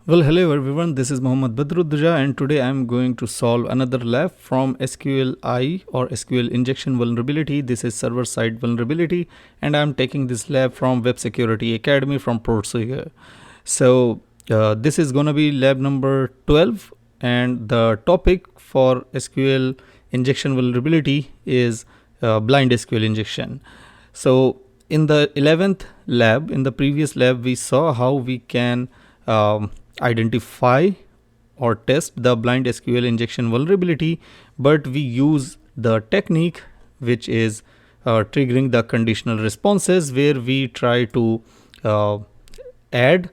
Well, hello everyone, this is Mohammad Badruddin and today I am going to solve another lab from SQLi or SQL injection vulnerability. This is server-side vulnerability and I am taking this lab from Web Security Academy from Portsuga. So this is going to be lab number 12 and the topic for SQL injection vulnerability is blind SQL injection. So in the 11th lab, in the previous lab, we saw how we can identify or test the blind SQL injection vulnerability, but we use the technique which is triggering the conditional responses, where we try to add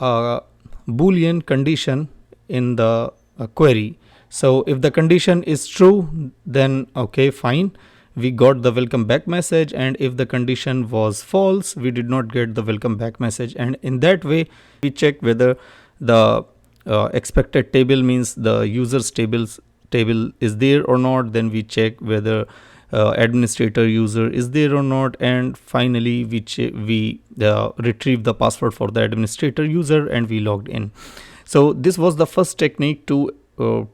a boolean condition in the query. So if the condition is true, then okay, fine, we got the welcome back message, and if the condition was false, we did not get the welcome back message. And in that way we check whether the expected table, means the users table is there or not. Then we check whether administrator user is there or not, and finally we retrieve the password for the administrator user and we logged in. So this was the first technique to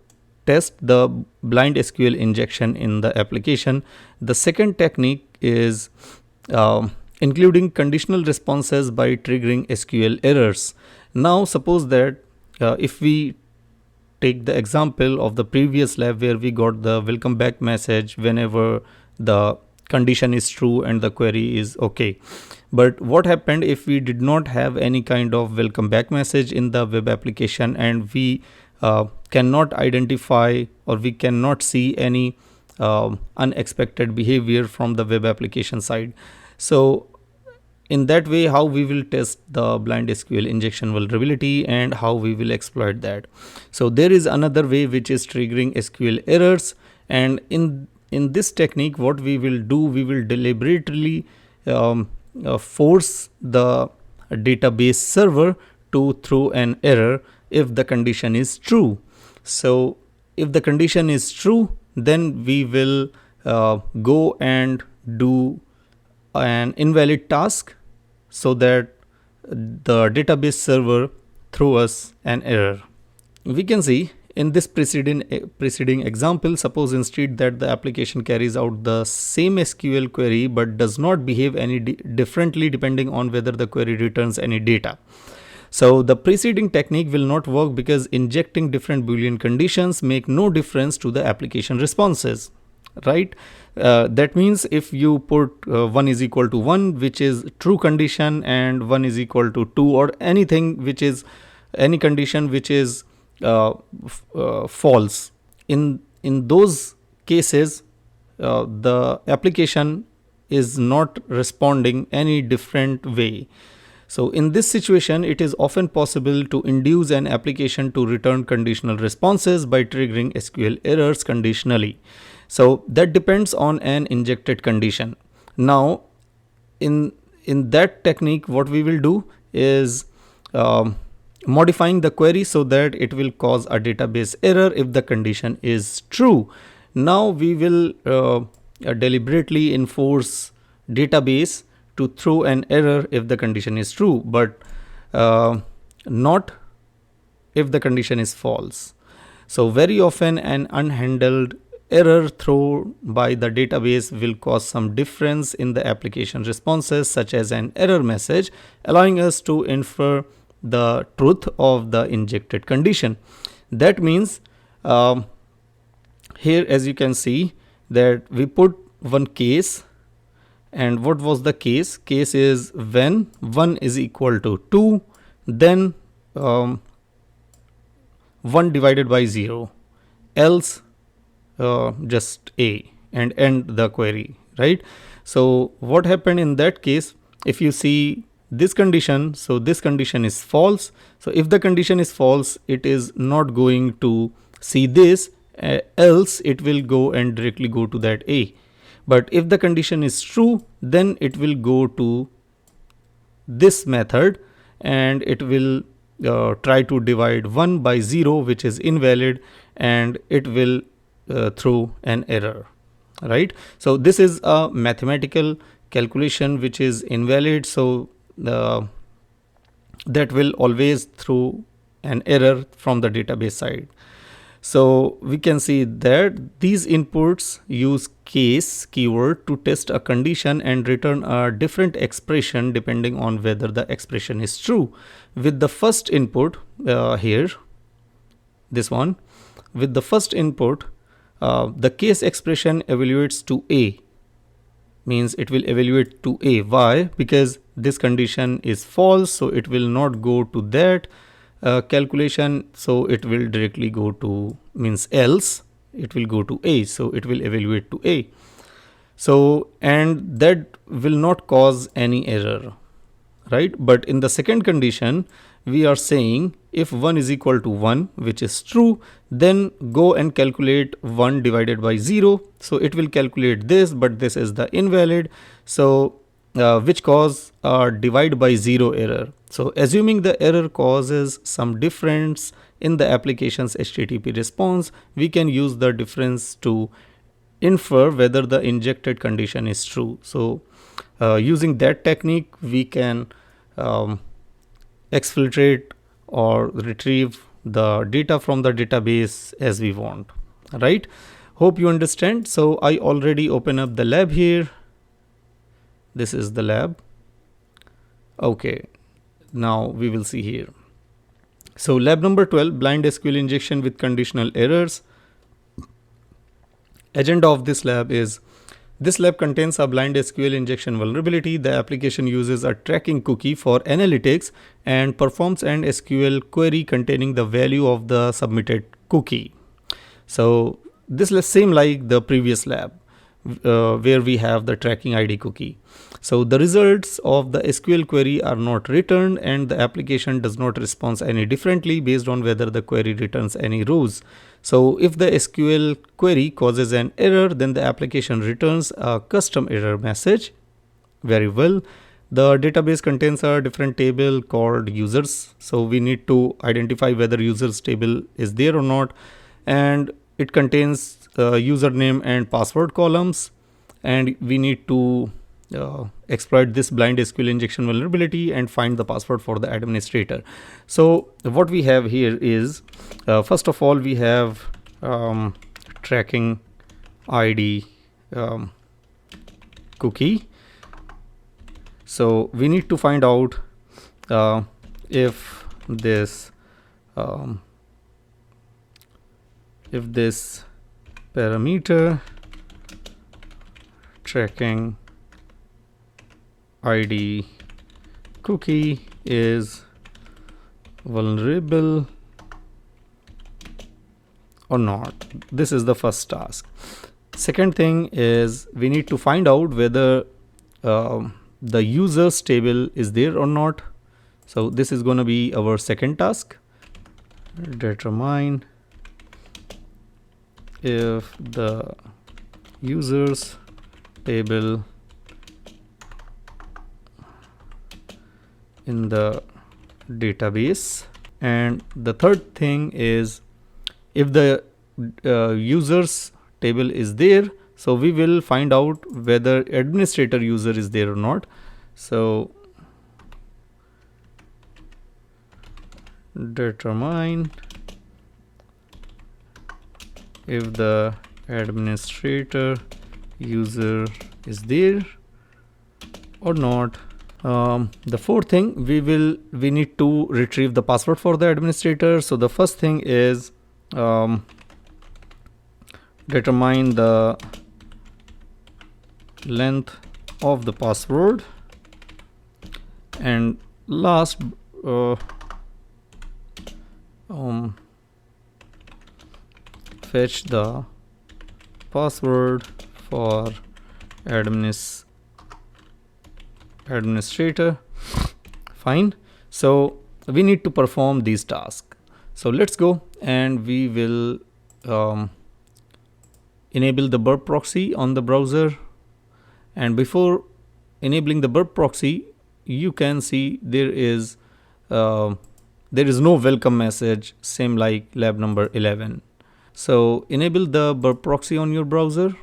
test the blind SQL injection in the application. The second technique is including conditional responses by triggering SQL errors. Now suppose that if we take the example of the previous lab where we got the welcome back message whenever the condition is true and the query is okay. But what happened if we did not have any kind of welcome back message in the web application, and we cannot identify or we cannot see any unexpected behavior from the web application side? So in that way, how we will test the blind SQL injection vulnerability and how we will exploit that? So there is another way, which is triggering SQL errors, and in this technique what we will do, we will deliberately force the database server to throw an error if the condition is true. So if the condition is true, then we will go and do an invalid task so that the database server throw us an error. We can see in this preceding example, suppose instead that the application carries out the same SQL query but does not behave any differently depending on whether the query returns any data. So the preceding technique will not work because injecting different Boolean conditions make no difference to the application responses, right? That means if you put 1 is equal to 1, which is true condition, and 1 is equal to 2, or anything which is any condition which is false, in those cases the application is not responding any different way. So in this situation, it is often possible to induce an application to return conditional responses by triggering SQL errors conditionally. So that depends on an injected condition. Now in that technique, what we will do is modifying the query so that it will cause a database error if the condition is true. Now we will deliberately enforce database to throw an error if the condition is true, but not if the condition is false. So very often an unhandled error thrown by the database will cause some difference in the application responses, such as an error message, allowing us to infer the truth of the injected condition. That means here, as you can see, that we put one case. And what was the case? Case is when 1 is equal to 2, then 1 divided by 0, else just A, and end the query, right? So what happened in that case? If you see this condition, so this condition is false. So if the condition is false, it is not going to see this, else it will go and directly go to that A. But if the condition is true, then it will go to this method and it will try to divide 1 by 0, which is invalid, and it will throw an error, right? So this is a mathematical calculation which is invalid, so that will always throw an error from the database side. So we can see that these inputs use case keyword to test a condition and return a different expression depending on whether the expression is true. With the first input here, this one, with the first input, the case expression evaluates to A, means it will evaluate to A. Why? Because this condition is false, so it will not go to that calculation, so it will directly go to, means else it will go to A, so it will evaluate to A. So, and that will not cause any error, right? But in the second condition, we are saying if 1 is equal to 1, which is true, then go and calculate 1 divided by 0. So it will calculate this, but this is the invalid, so which cause divide by 0 error. So assuming the error causes some difference in the application's HTTP response, we can use the difference to infer whether the injected condition is true. So using that technique, we can exfiltrate or retrieve the data from the database as we want, right? Hope you understand. So I already open up the lab here. This is the lab. Okay, now we will see here. So lab number 12, blind SQL injection with conditional errors. Agenda of this lab is, this lab contains a blind SQL injection vulnerability. The application uses a tracking cookie for analytics and performs an SQL query containing the value of the submitted cookie. So this is same like the previous lab where we have the tracking ID cookie. So the results of the SQL query are not returned, and the application does not respond any differently based on whether the query returns any rows. So if the SQL query causes an error, then the application returns a custom error message. Very well. The database contains a different table called users. So we need to identify whether users table is there or not. And it contains username and password columns. And we need to exploit this blind SQL injection vulnerability and find the password for the administrator. So what we have here is, first of all, we have tracking ID cookie. So we need to find out if this parameter tracking ID cookie is vulnerable or not. This is the first task. Second thing is, we need to find out whether the users table is there or not. So this is going to be our second task. Determine if the users table in the database. And the third thing is, if the users table is there, so we will find out whether administrator user is there or not. So determine if the administrator user is there or not. The fourth thing, we need to retrieve the password for the administrator. So the first thing is determine the length of the password, and last fetch the password for administrator. Fine. So we need to perform these tasks. So let's go, and we will enable the burp proxy on the browser. And before enabling the burp proxy, you can see there is no welcome message, same like lab number 11. So enable the burp proxy on your browser.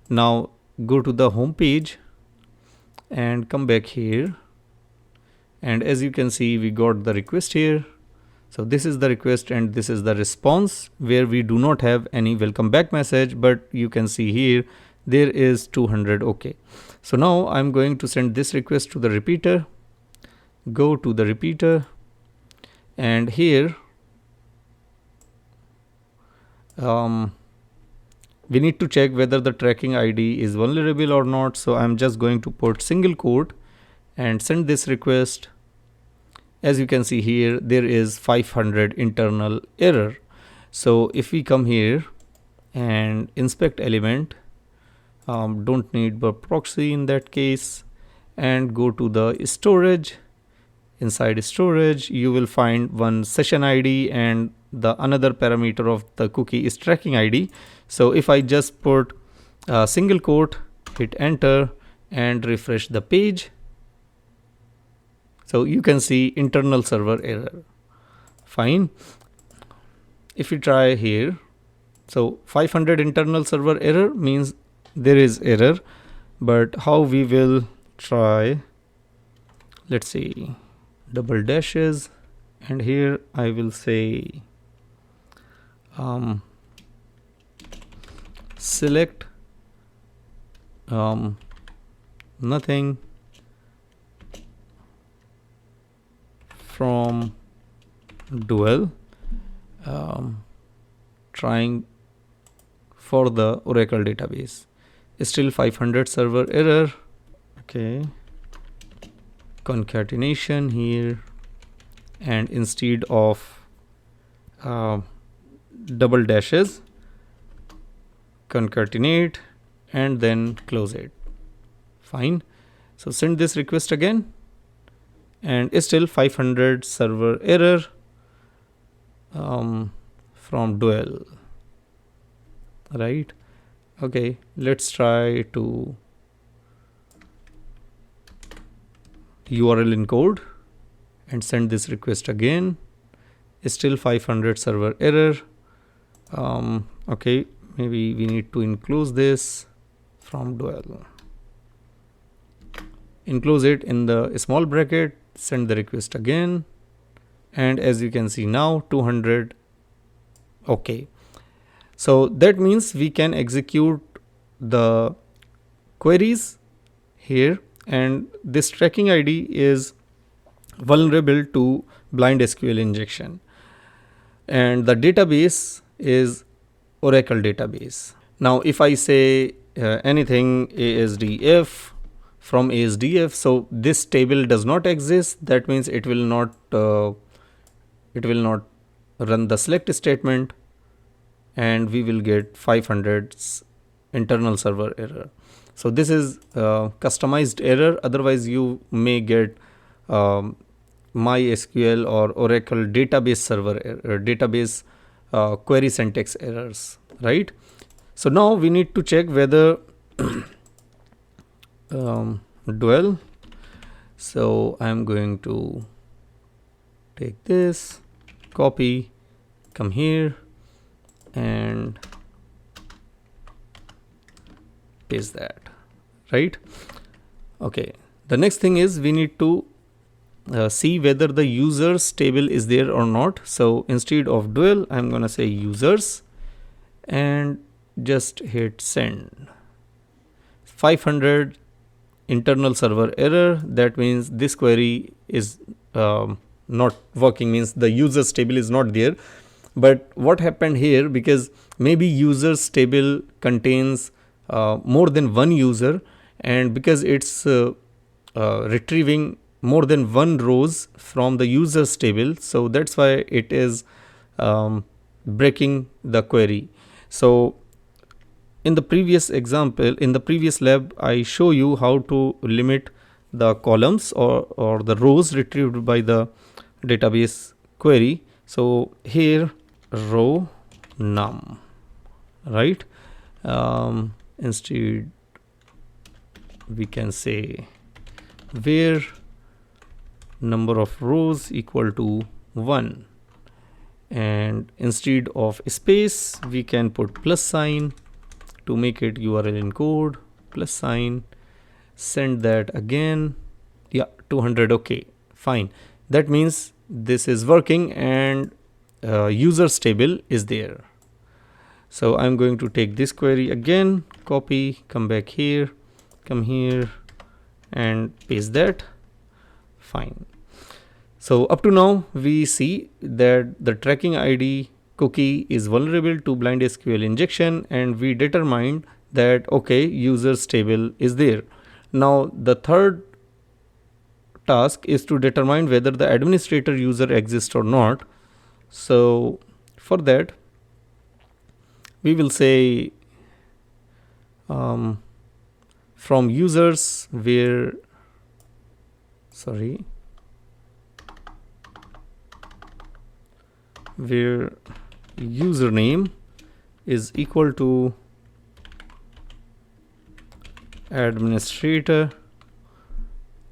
Now go to the home page and come back here. And as you can see, we got the request here. So this is the request and this is the response, where we do not have any welcome back message, but you can see here there is 200. Okay, so now I'm going to send this request to the repeater. Go to the repeater, and here we need to check whether the tracking ID is vulnerable or not. So I'm just going to put single quote and send this request. As you can see here, there is 500 internal error. So if we come here and inspect element, don't need the proxy in that case, and go to the storage. Inside storage, you will find one session ID, and the another parameter of the cookie is tracking ID. So if I just put a single quote, hit enter and refresh the page, so you can see internal server error. Fine. If we try here, so 500 internal server error means there is error, but how we will try, let's see, double dashes, and here I will say select nothing from dual, trying for the Oracle database. Still 500 server error. Okay, concatenation here, and instead of double dashes, concatenate and then close it. Fine. So send this request again, and still 500 server error from dual, right? Okay, let's try to URL encode and send this request again. Still 500 server error. Okay, maybe we need to enclose this from dual. Enclose it in the small bracket, send the request again, and as you can see now 200. Okay, so that means we can execute the queries here, and this tracking ID is vulnerable to blind SQL injection, and the database is Oracle database. Now if I say anything ASDF from ASDF, so this table does not exist. That means it will not run the select statement, and we will get 500 internal server error. So this is customized error. Otherwise you may get MySQL or Oracle database server error, database query syntax errors, right? So now we need to check whether dual. So I'm going to take this, copy, come here and paste that, right? Okay, the next thing is we need to see whether the users table is there or not. So instead of dual, I'm gonna say users and just hit send. 500 internal server error. That means this query is not working, means the users table is not there. But what happened here, because maybe users table contains more than one user, and because it's retrieving more than one rows from the users table, so that's why it is breaking the query. So in the previous example, in the previous lab, I show you how to limit the columns or the rows retrieved by the database query. So here row num, right? Instead we can say where number of rows equal to 1, and instead of space we can put plus sign to make it URL encode, plus sign, send that again. Yeah, 200. Okay, fine. That means this is working and users table is there. So I'm going to take this query again, copy, come back here, come here and paste that. Fine. So up to now we see that the tracking ID cookie is vulnerable to blind SQL injection, and we determined that okay, users table is there. Now the third task is to determine whether the administrator user exists or not. So for that we will say from users where username is equal to administrator.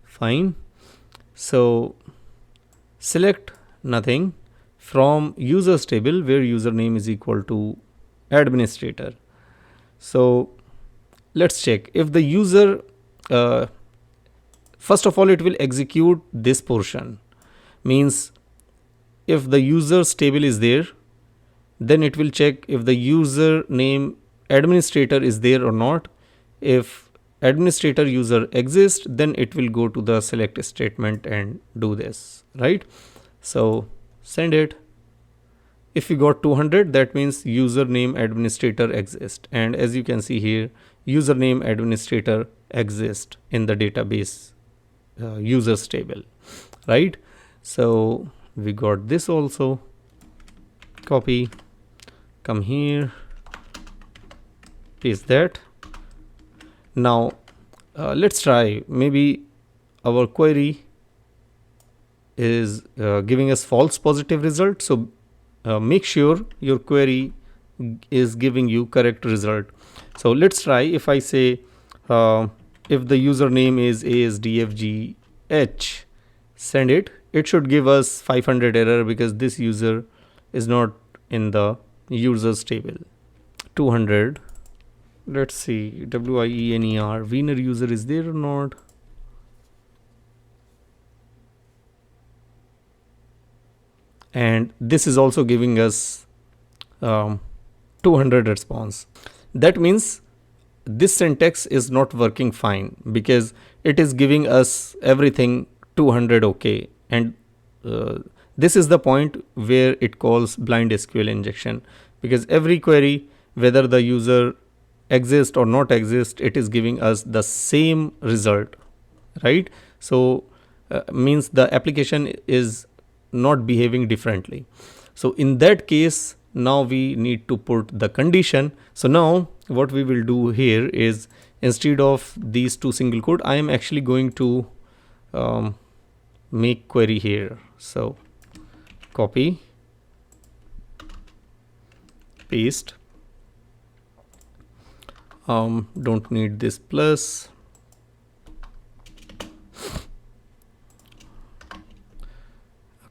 Fine. So select nothing from users table where username is equal to administrator. So let's check if the user first of all it will execute this portion, means if the users table is there, then it will check if the user name administrator is there or not. If administrator user exists, then it will go to the select statement and do this, right? So send it. If we got 200, that means username administrator exists, and as you can see here, username administrator exists in the database users table, right? So we got this also, copy, come here, paste that. Now let's try, maybe our query is giving us false positive result. So make sure your query is giving you correct result. So let's try. If I say if the username is ASDFGH, send it, it should give us 500 error because this user is not in the users table. 200, let's see, WIENER, winner user is there or not? And this is also giving us 200 response. That means this syntax is not working fine because it is giving us everything 200 okay, and this is the point where it calls blind SQL injection, because every query, whether the user exists or not exist, it is giving us the same result, right? So means the application is not behaving differently. So in that case, now we need to put the condition. So now what we will do here is, instead of these two single quote, I am actually going to make query here. So copy, paste, don't need this plus,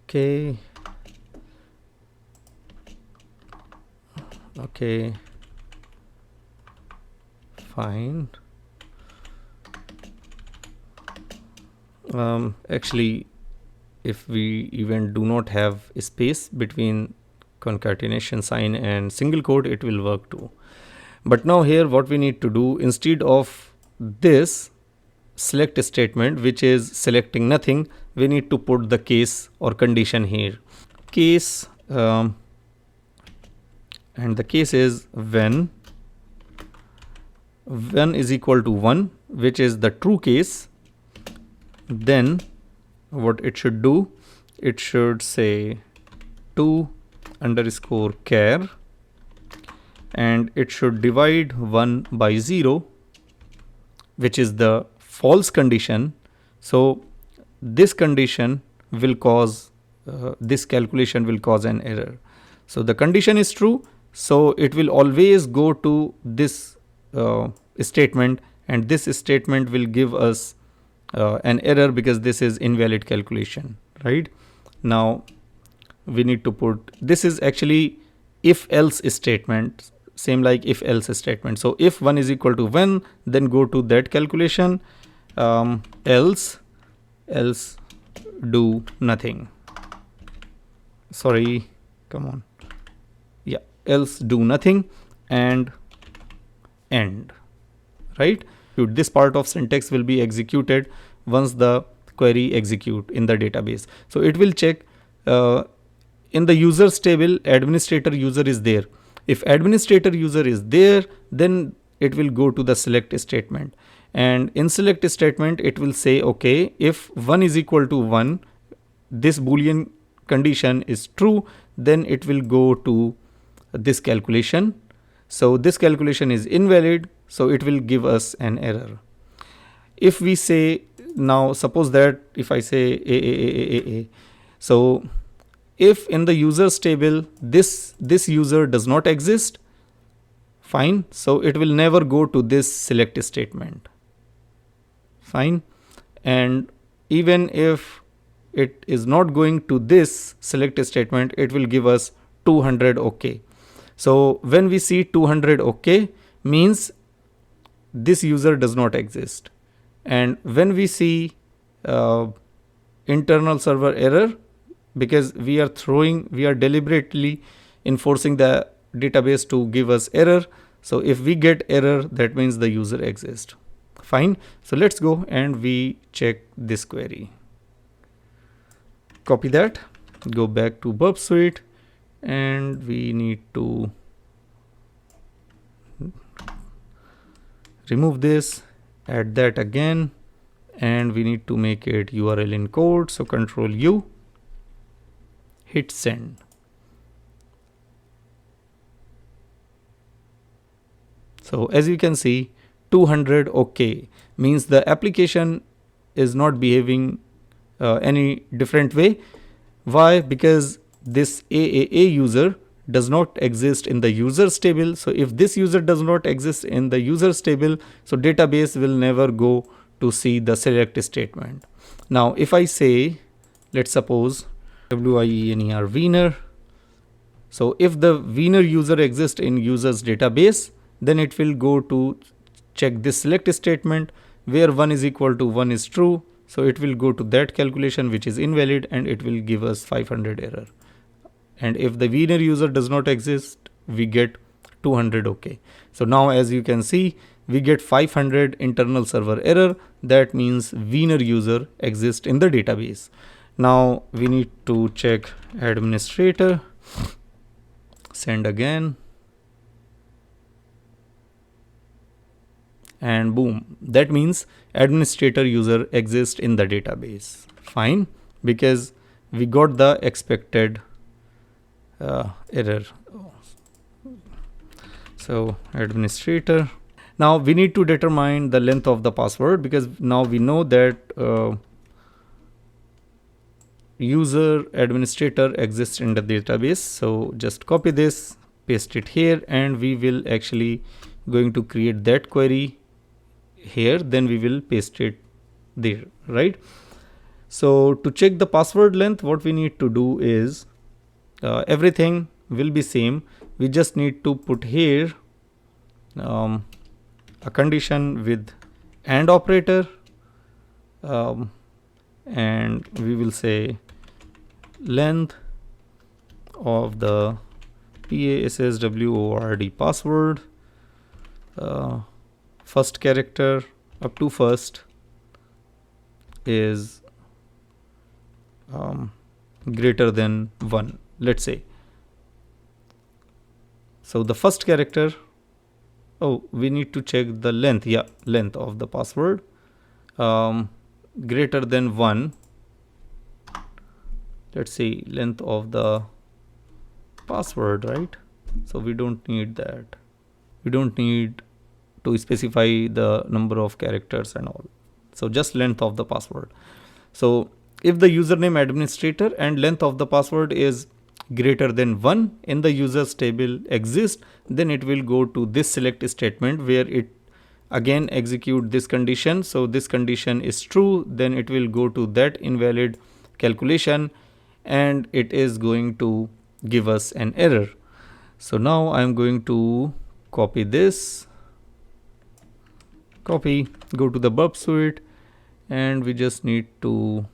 okay, fine. Actually, if we even do not have a space between concatenation sign and single quote, it will work too. But now here what we need to do, instead of this select statement which is selecting nothing, we need to put the case or condition here. Case and the case is when is equal to 1, which is the true case. Then what it should do, it should say to underscore char, and it should divide 1 by 0, which is the false condition. So this condition will cause this calculation will cause an error. So the condition is true, so it will always go to this statement, and this statement will give us an error because this is invalid calculation, right? Now we need to put, this is actually if else statement, same like if else statement. So if 1 is equal to 1, then go to that calculation, else do nothing. sorry, come on, yeah, else do nothing and end, right? This part of syntax will be executed once the query execute in the database. So it will check in the users table administrator user is there. If administrator user is there, then it will go to the select statement, and in select statement it will say, okay, if 1 is equal to 1, this boolean condition is true, then it will go to this calculation. So this calculation is invalid, so it will give us an error. If we say, now suppose that if I say a, so if in the users table this user does not exist, fine, so it will never go to this select statement, fine. And even if it is not going to this select statement, it will give us 200 okay. So when we see 200 okay, means this user does not exist. And when we see internal server error, because we are deliberately enforcing the database to give us error. So if we get error, that means the user exists. Fine. So let's go and we check this query. Copy that, go back to Burp Suite, and we need to remove this, add that again, and we need to make it URL in code. So Control U, hit send. So as you can see, 200 okay means the application is not behaving any different way. Why? Because this AAA user does not exist in the users table. So if this user does not exist in the users table, so database will never go to see the select statement. Now if I say, let's suppose WIENER Wiener, so if the Wiener user exists in users database, then it will go to check this select statement where 1 is equal to 1 is true. So it will go to that calculation which is invalid, and it will give us 500 error. And if the Wiener user does not exist, we get 200 okay. So now as you can see, we get 500 internal server error. That means Wiener user exists in the database. Now we need to check administrator, send again, and boom, that means administrator user exists in the database. Fine, because we got the expected error. So administrator. Now we need to determine the length of the password, because now we know that user administrator exists in the database. So just copy this, paste it here, and we will actually going to create that query here, then we will paste it there, right? So to check the password length, what we need to do is everything will be same. We just need to put here a condition with AND operator, and we will say length of the PASSWORD password, first character up to first is greater than 1, let's say. So the first character, oh, we need to check the length, yeah, length of the password greater than 1. Let's see, length of the password, right? So we don't need that. We don't need to specify the number of characters and all. So just length of the password. So if the username administrator and length of the password is greater than 1 in the users table exists, then it will go to this select statement where it again execute this condition. So this condition is true, then it will go to that invalid calculation, and it is going to give us an error. So now I'm going to copy this, copy, go to the Burp Suite, and we just need to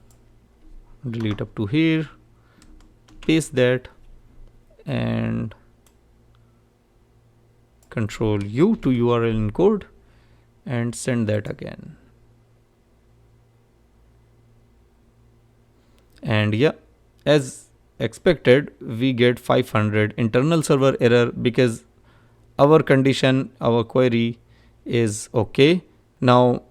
delete up to here, paste that and Control U to URL encode and send that again. And yeah, as expected, we get 500 internal server error because our condition, our query is okay. Now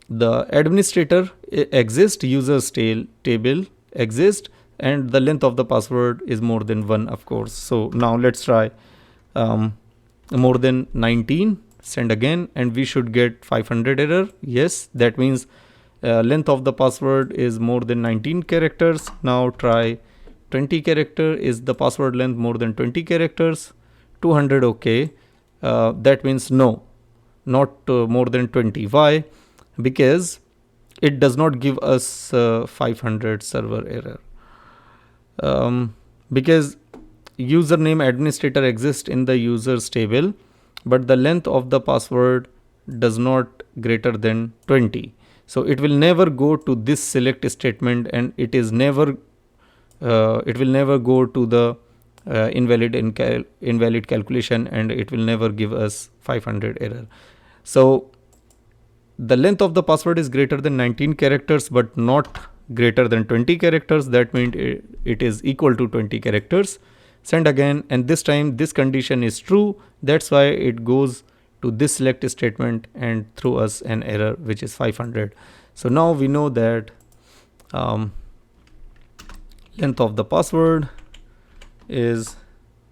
the administrator exists, users table exists, and the length of the password is more than 1, of course. So now let's try more than 19, send again, and we should get 500 error. Yes, that means length of the password is more than 19 characters. Now try 20 character. Is the password length more than 20 characters? 200, okay. That means no, not more than 20. Why? Because it does not give us 500 server error. Because username administrator exists in the users table, but the length of the password does not greater than 20. So it will never go to this select statement, and it will never go to the invalid calculation, and it will never give us 500 error. So the length of the password is greater than 19 characters but not greater than 20 characters. That means it is equal to 20 characters. Send again, and this time this condition is true. That's why it goes to this select statement and throw us an error which is 500. So now we know that length of the password is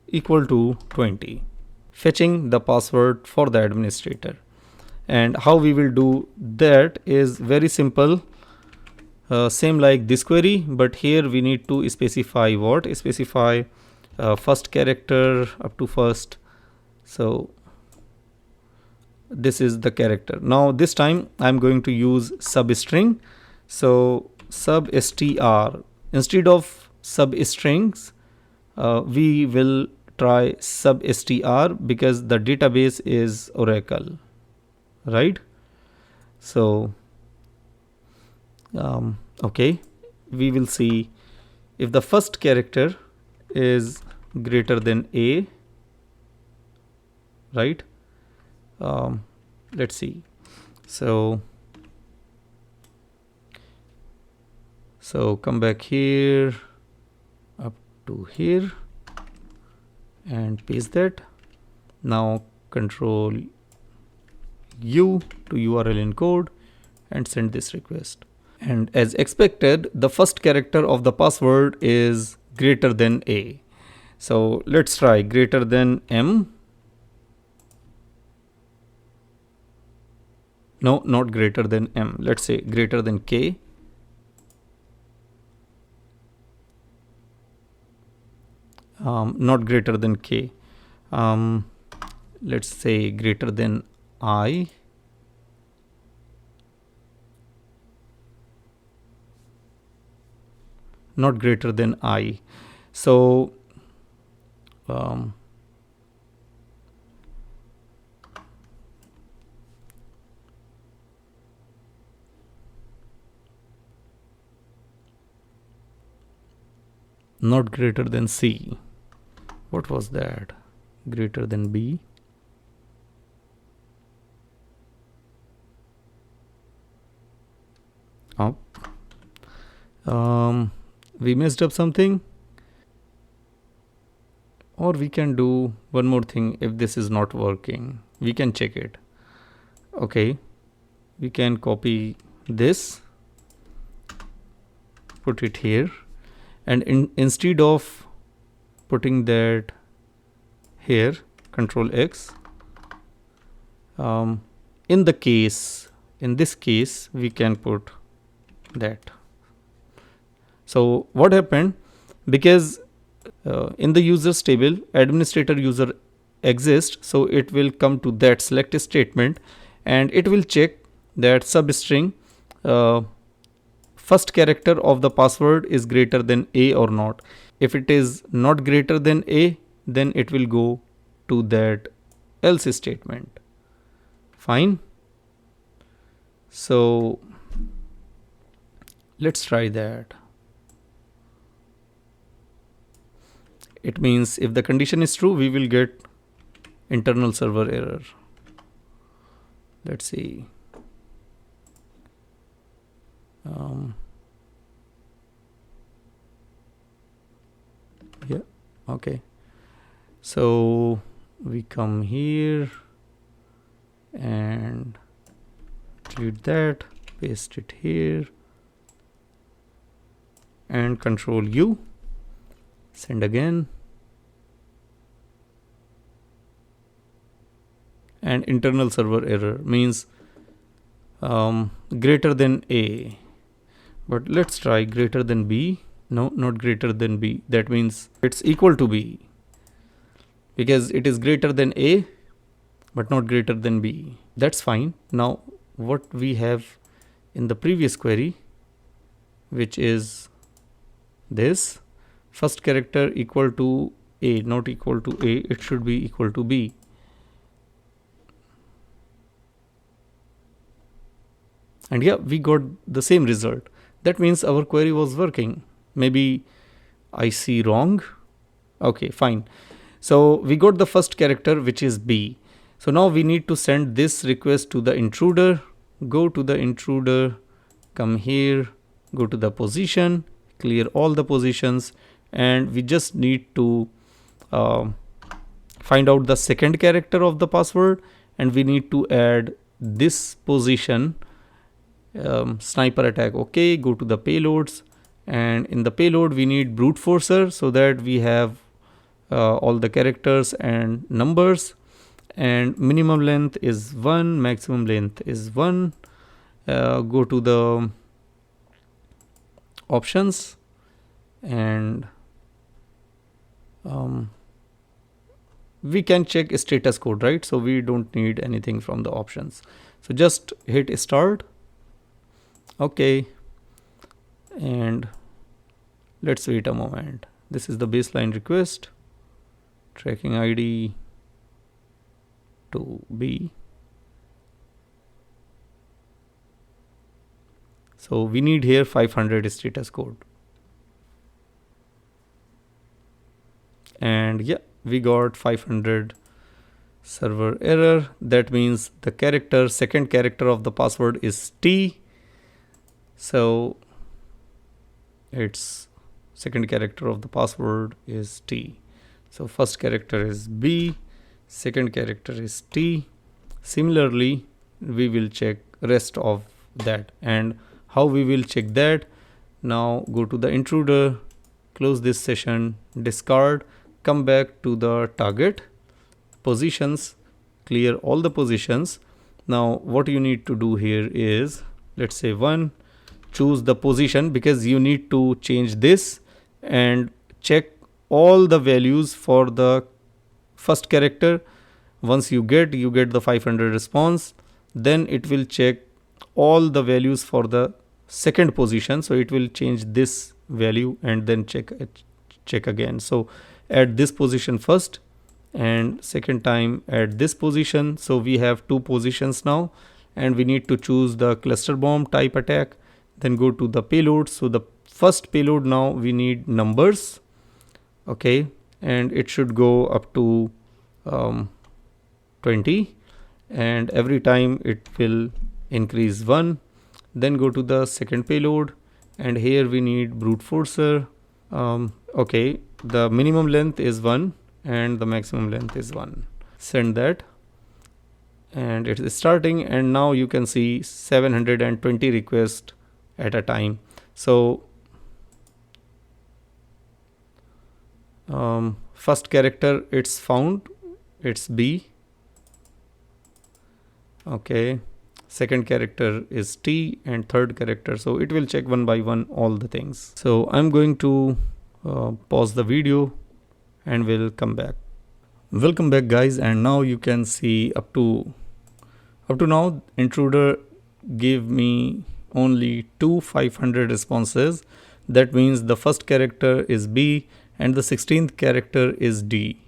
equal to 20. Fetching the password for the administrator. And how we will do that is very simple. Same like this query, but here we need to specify what? Specify first character up to first. So this is the character. Now this time I'm going to use substring. So substr. Instead of substrings, we will try substr because the database is Oracle, right? So okay, we will see if the first character is greater than a, right? Let's see. So come back here up to here and paste that. Now Control U to URL encode and send this request. And as expected, the first character of the password is greater than a. So let's try greater than m. No, not greater than m. Let's say greater than k. Not greater than k. Let's say greater than I. Not greater than I. So not greater than C. What was that? Greater than B. Oh. We messed up something. Or we can do one more thing. If this is not working, we can check it. Okay, we can copy this, put it here, and instead of putting that here, Control X, in this case we can put that. So what happened? Because in the users table, administrator user exists, so it will come to that select statement and it will check that substring first character of the password is greater than a or not. If it is not greater than a, then it will go to that else statement. Fine. So let's try that. it means if the condition is true, we will get internal server error. Let's see. Yeah, okay. So we come here and delete that, paste it here, and Control U, send again, and internal server error means greater than A. But let's try greater than B. No, not greater than B. That means it's equal to B, because it is greater than A but not greater than B. That's fine. Now what we have in the previous query, which is this first character equal to A, not equal to A, it should be equal to B. And yeah, we got the same result. That means our query was working. Maybe I see wrong. Okay, fine. So we got the first character, which is B. So now we need to send this request to the intruder. Go to the intruder, come here, go to the position, clear all the positions, and we just need to find out the second character of the password, and we need to add this position, sniper attack. Okay, go to the payloads, and in the payload we need brute forcer, so that we have all the characters and numbers, and minimum length is 1, maximum length is 1. Go to the options, and we can check status code, right? So we don't need anything from the options. So just hit start. Okay, and let's wait a moment. This is the baseline request, tracking ID to B. So we need here 500 status code. And yeah, we got 500 server error. That means the character, second character of the password is T. So its second character of the password is T. So first character is B, second character is T. Similarly, we will check rest of that. And how we will check that? Now go to the intruder, close this session, discard, come back to the target, positions, clear all the positions. Now what you need to do here is, let's say 1, choose the position, because you need to change this and check all the values for the first character. Once you get the 500 response, then it will check all the values for the second position. So it will change this value and then check again. So add this position first, and second time add this position. So we have 2 positions now, and we need to choose the cluster bomb type attack. Then go to the payload. So the first payload, now we need numbers. Okay, and it should go up to 20, and every time it will increase 1. Then go to the second payload, and here we need brute forcer. Okay, the minimum length is 1 and the maximum length is 1. Send that, and it is starting, and now you can see 720 requests at a time. So first character, it's found, it's B. Okay, second character is T, and third character, so it will check one by one all the things. So I'm going to pause the video and we'll come back. Welcome back, guys, and now you can see up to now intruder gave me only 2 500 responses. That means the first character is B and the 16th character is D,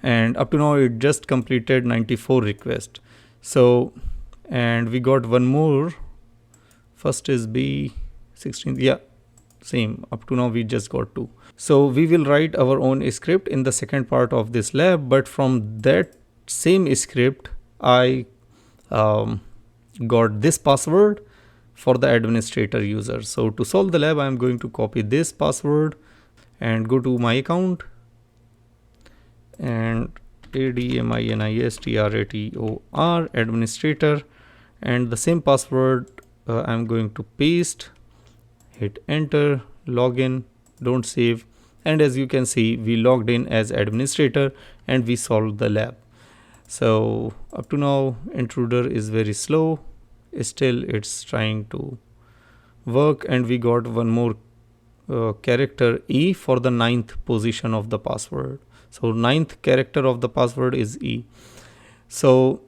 and up to now it just completed 94 requests. So, and we got one more, first is B, 16th, yeah, same. Up to now we just got 2. So we will write our own script in the second part of this lab, but from that same script I got this password for the administrator user. So to solve the lab, I am going to copy this password and go to my account and administrator administrator, and the same password I'm going to paste, hit enter, login, don't save, and as you can see we logged in as administrator and we solved the lab. So up to now intruder is very slow, still it's trying to work, and we got one more character E for the 9th position of the password. So 9th character of the password is E. So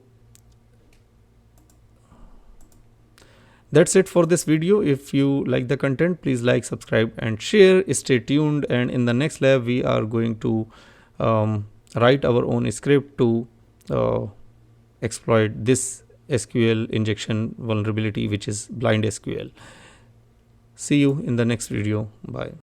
that's it for this video. If you like the content, please like, subscribe and share. Stay tuned, and in the next lab we are going to write our own script to exploit this SQL injection vulnerability, which is blind SQL. See you in the next video. Bye.